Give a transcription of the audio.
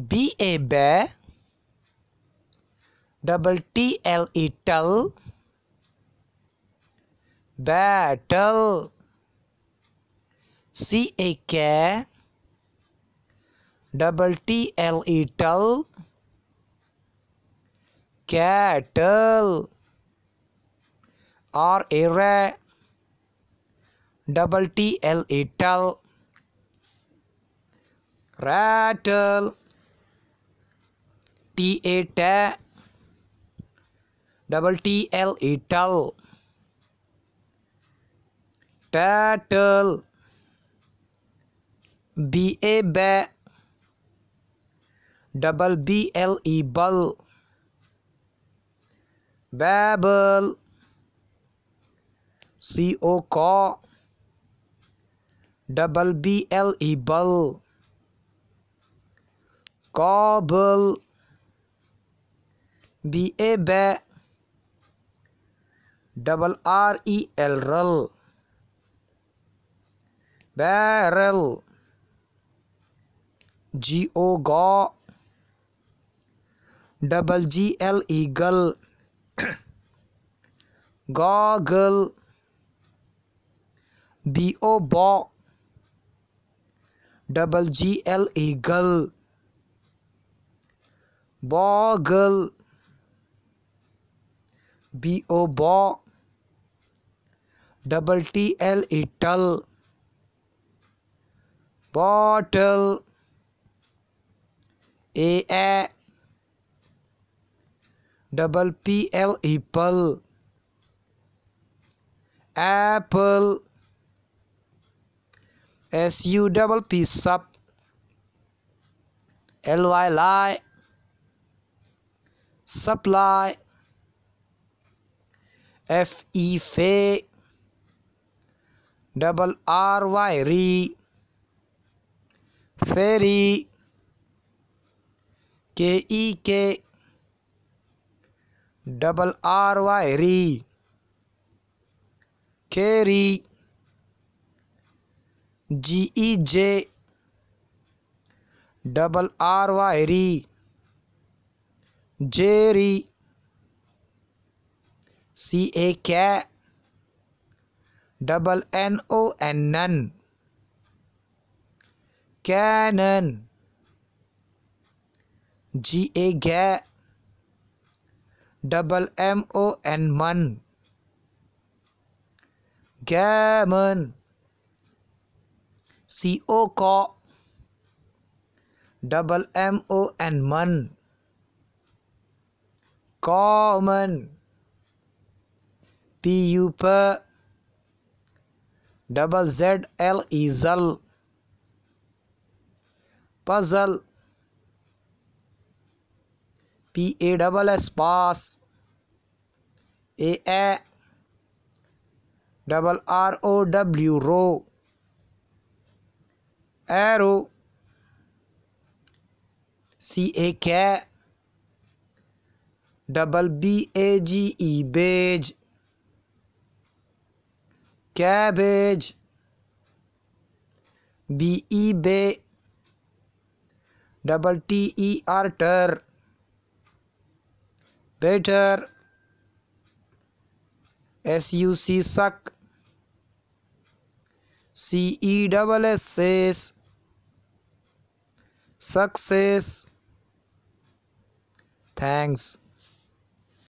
B A bear, double T L E tell, battle. C A care, double T L E tell, cattle. R A rat, double T L E tell, rattle. T A ta, double T L E tell, tattle. B A ba, double B L E bull, babble. C O caw, double B L E bull, cobble. B A ba, double R E L rull, barrel. G O gaw, double G L E gull, goggle. B O baw, double G L E gull, boggle. B O baw, double T L E tull, bottle. A double P L E pull, apple. S U double P sup, L Y lie, supply. F E fe, double R Y re, ferry. K E K, double R Y re, carry. G E J, double R Y re, jerry. C A cat, double N O N none, cannon. G A ga, double M O N mon, gammon. C O caw, double M O N mon, common. P U p, double Z L E zal, puzzle. P A double S pass, A double R O W row, arrow. C A cat, double B A G E beige, cabbage. B E bay, double T E R ter, better. S U C suck, C E double S says, success. Thanks.